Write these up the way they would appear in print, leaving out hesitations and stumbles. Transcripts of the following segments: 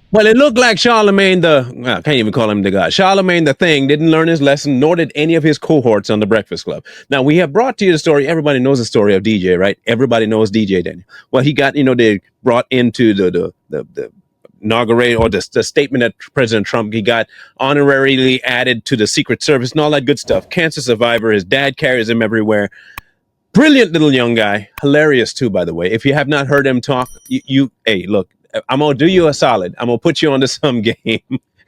Well, it looked like Charlemagne I can't even call him the god. Charlemagne the thing didn't learn his lesson, nor did any of his cohorts on the Breakfast Club. Now, we have brought to you the story. Everybody knows the story of DJ, right? Everybody knows DJ Daniel. Well, he got, they brought into the inaugurate or the statement that President Trump, he got honorarily added to the Secret Service and all that good stuff. Cancer survivor. His dad carries him everywhere. Brilliant little young guy. Hilarious too, by the way. If you have not heard him talk, hey, look, I'm gonna do you a solid. I'm gonna put you onto some game.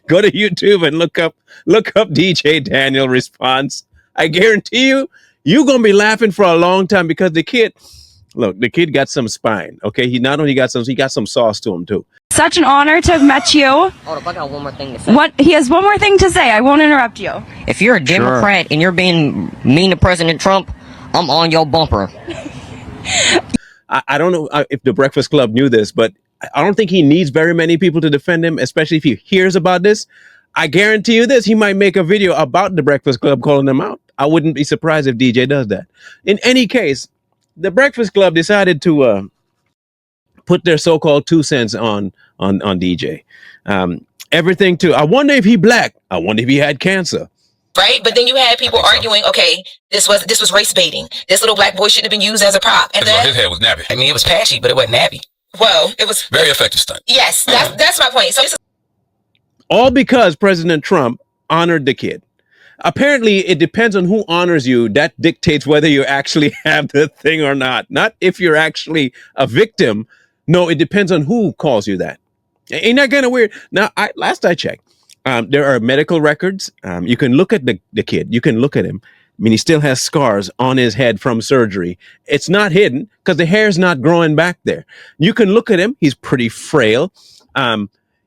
Go to YouTube and look up DJ Daniel response. I guarantee you're gonna be laughing for a long time because the kid got some spine. Okay, he not only got he got some sauce to him too. Such an honor to have met you. Hold up, I got one more thing to say. What? He has one more thing to say. I won't interrupt you. If you're a Democrat and you're being mean to President Trump, I'm on your bumper. I don't know if the Breakfast Club knew this, but I don't think he needs very many people to defend him, especially if he hears about this. I guarantee you this, he might make a video about the Breakfast Club calling them out. I wouldn't be surprised if DJ does that. In any case, the Breakfast Club decided to put their so-called 2 cents on DJ. Everything to, I wonder if he black. I wonder if he had cancer. Right, but then you had people arguing, okay, this was race baiting. This little black boy shouldn't have been used as a prop. And his head was nappy. I mean, it was patchy, but it wasn't nappy. Well, it was very effective stunt. Yes, that's my point. So this is all because President Trump honored the kid. Apparently, it depends on who honors you. That dictates whether you actually have the thing or not. Not if you're actually a victim. No, it depends on who calls you that. Ain't that kind of weird? Now, last I checked, there are medical records. You can look at the kid. You can look at him. I mean, he still has scars on his head from surgery. It's not hidden because the hair's not growing back there. You can look at him. He's pretty frail.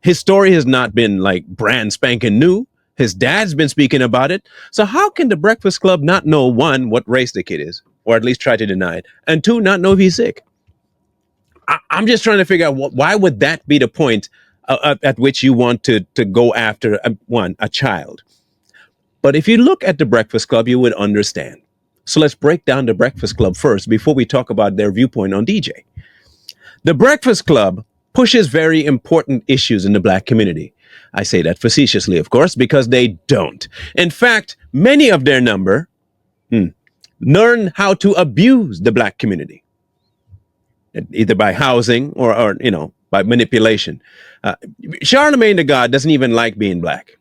His story has not been like brand spanking new. His dad's been speaking about it. So how can the Breakfast Club not know, one, what race the kid is, or at least try to deny it, and two, not know if he's sick? I'm just trying to figure out why would that be the point at which you want to go after a child. But if you look at the Breakfast Club, you would understand. So let's break down the Breakfast Club first before we talk about their viewpoint on DJ. The Breakfast Club pushes very important issues in the black community. I say that facetiously, of course, because they don't. In fact, many of their number learn how to abuse the black community, either by housing or by manipulation. Charlemagne the God doesn't even like being black.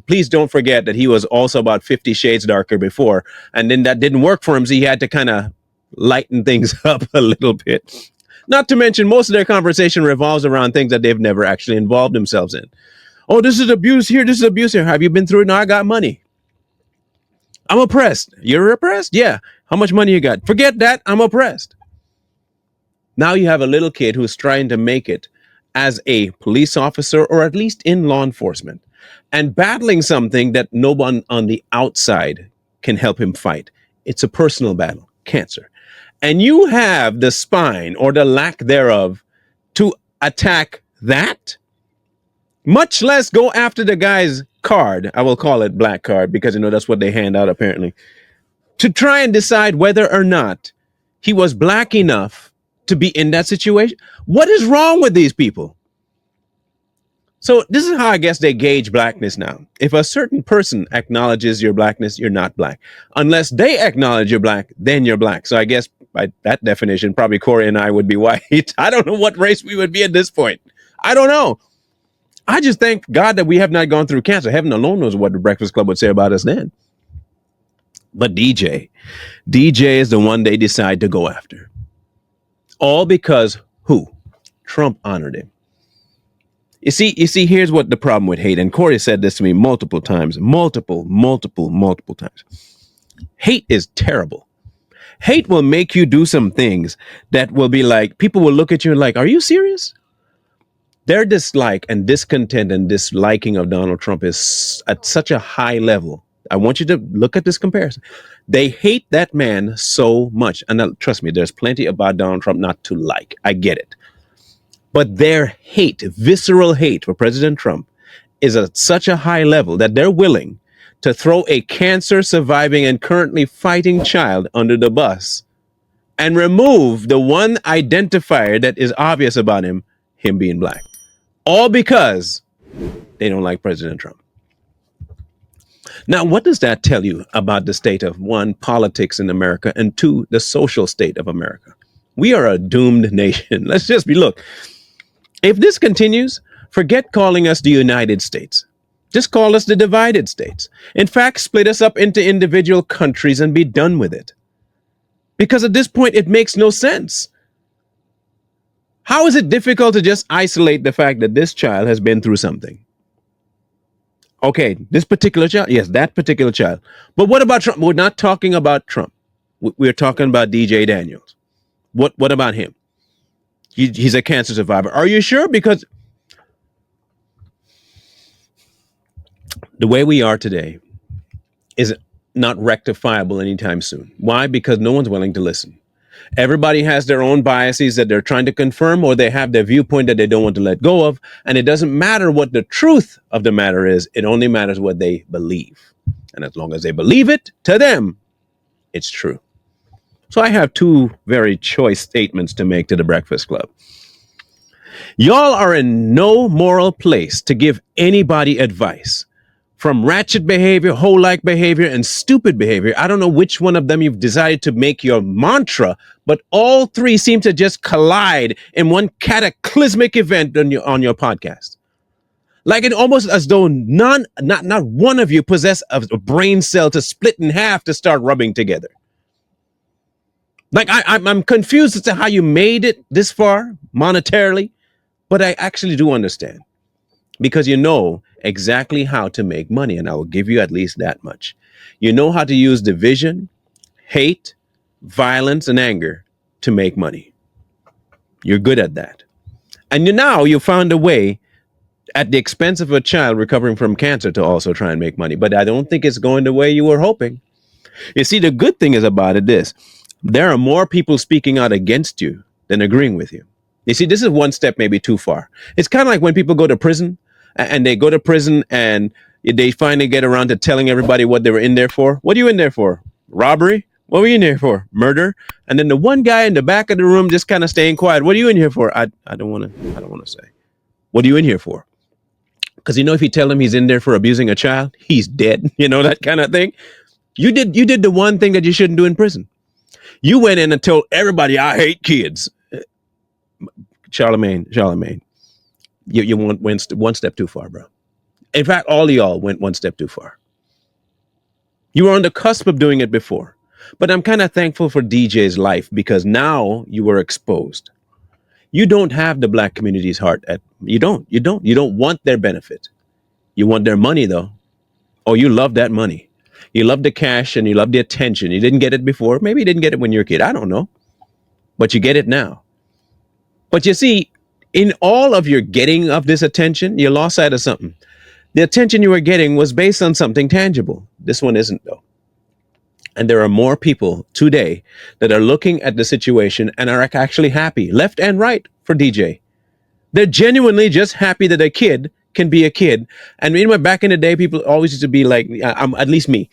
Please don't forget that he was also about 50 shades darker before, and then that didn't work for him, so he had to kind of lighten things up a little bit. Not to mention, most of their conversation revolves around things that they've never actually involved themselves in. Oh, this is abuse here, this is abuse here. Have you been through it? No, I got money. I'm oppressed. You're oppressed? Yeah. How much money you got? Forget that. I'm oppressed. Now you have a little kid who's trying to make it as a police officer, or at least in law enforcement, and battling something that no one on the outside can help him fight. It's a personal battle, cancer. And you have the spine, or the lack thereof, to attack that, much less go after the guy's card. I will call it black card because that's what they hand out apparently, to try and decide whether or not he was black enough to be in that situation. What is wrong with these people? So this is how I guess they gauge blackness now. If a certain person acknowledges your blackness, you're not black. Unless they acknowledge you're black, then you're black. So I guess by that definition, probably Corey and I would be white. I don't know what race we would be at this point. I don't know. I just thank God that we have not gone through cancer. Heaven alone knows what the Breakfast Club would say about us then. But DJ is the one they decide to go after. All because who? Trump honored him. You see, here's what the problem with hate, and Corey said this to me multiple times. Hate is terrible. Hate will make you do some things that will be like, people will look at you and like, are you serious? Their dislike and discontent and disliking of Donald Trump is at such a high level. I want you to look at this comparison. They hate that man so much. And trust me, there's plenty about Donald Trump not to like. I get it. But their hate, visceral hate for President Trump is at such a high level that they're willing to throw a cancer surviving and currently fighting child under the bus and remove the one identifier that is obvious about him being black. All because they don't like President Trump. Now, what does that tell you about the state of, one, politics in America, and two, the social state of America? We are a doomed nation. Let's just look. If this continues, forget calling us the United States. Just call us the divided states. In fact, split us up into individual countries and be done with it. Because at this point, it makes no sense. How is it difficult to just isolate the fact that this child has been through something? Okay, this particular child, yes, that particular child. But what about Trump? We're not talking about Trump. We're talking about DJ Daniels. What about him? He's a cancer survivor. Are you sure? Because the way we are today is not rectifiable anytime soon. Why? Because no one's willing to listen. Everybody has their own biases that they're trying to confirm, or they have their viewpoint that they don't want to let go of. And it doesn't matter what the truth of the matter is. It only matters what they believe. And as long as they believe it, to them, it's true. So I have two very choice statements to make to the Breakfast Club. Y'all are in no moral place to give anybody advice. From ratchet behavior, hoe-like behavior, and stupid behavior. I don't know which one of them you've decided to make your mantra, but all three seem to just collide in one cataclysmic event on your podcast. Like it almost as though not one of you possess a brain cell to split in half to start rubbing together. Like I'm confused as to how you made it this far monetarily, but I actually do understand. Because you know exactly how to make money, and I will give you at least that much. You know how to use division, hate, violence, and anger to make money. You're good at that. And now you found a way at the expense of a child recovering from cancer to also try and make money. But I don't think it's going the way you were hoping. You see, the good thing is about it this. There are more people speaking out against you than agreeing with you. You see, this is one step maybe too far. It's kind of like when people go to prison and they go to prison and they finally get around to telling everybody what they were in there for. What are you in there for? Robbery? What were you in there for? Murder? And then the one guy in the back of the room just kind of staying quiet. What are you in here for? I don't want to say. What are you in here for? Because if you tell him he's in there for abusing a child, he's dead. That kind of thing. You did the one thing that you shouldn't do in prison. You went in and told everybody, I hate kids. Charlemagne, you went one step too far, bro. In fact, all of y'all went one step too far. You were on the cusp of doing it before. But I'm kind of thankful for DJ's life because now you were exposed. You don't have the black community's heart. You don't want their benefit. You want their money, though. Oh, you love that money. You love the cash and you love the attention. You didn't get it before. Maybe you didn't get it when you were a kid. I don't know. But you get it now. But you see, in all of your getting of this attention, you lost sight of something. The attention you were getting was based on something tangible. This one isn't, though. And there are more people today that are looking at the situation and are actually happy, left and right, for DJ. They're genuinely just happy that a kid can be a kid. And back in the day, people always used to be like, at least me,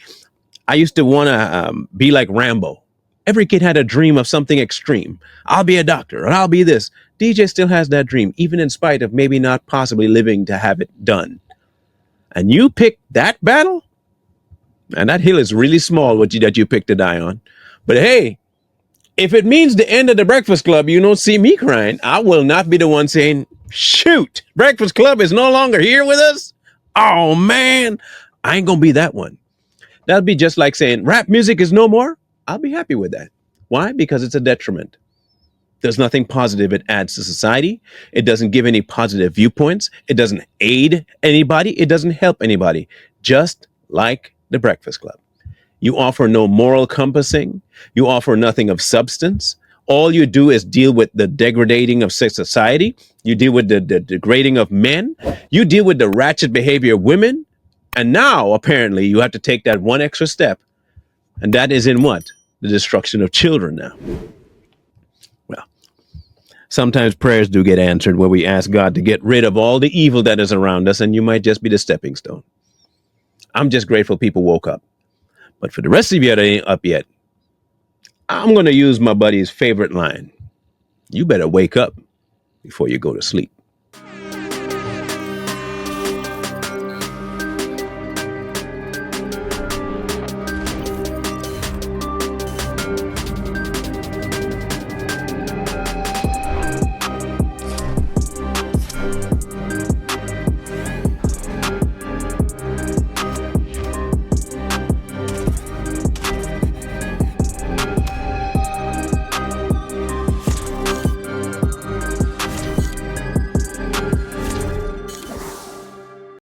I used to want to be like Rambo. Every kid had a dream of something extreme. I'll be a doctor, or I'll be this. DJ still has that dream, even in spite of maybe not possibly living to have it done. And you picked that battle? And that hill is really small, that you picked to die on. But hey, if it means the end of the Breakfast Club, you don't see me crying. I will not be the one saying, shoot, Breakfast Club is no longer here with us. Oh, man, I ain't going to be that one. That'll be just like saying rap music is no more. I'll be happy with that. Why? Because it's a detriment. There's nothing positive it adds to society. It doesn't give any positive viewpoints. It doesn't aid anybody. It doesn't help anybody. Just like the Breakfast Club. You offer no moral compassing. You offer nothing of substance. All you do is deal with the degrading of society. You deal with the degrading of men. You deal with the ratchet behavior of women. And now, apparently, you have to take that one extra step. And that is in what? The destruction of children now. Well, sometimes prayers do get answered where we ask God to get rid of all the evil that is around us, and you might just be the stepping stone. I'm just grateful people woke up. But for the rest of you that ain't up yet, I'm going to use my buddy's favorite line. You better wake up before you go to sleep.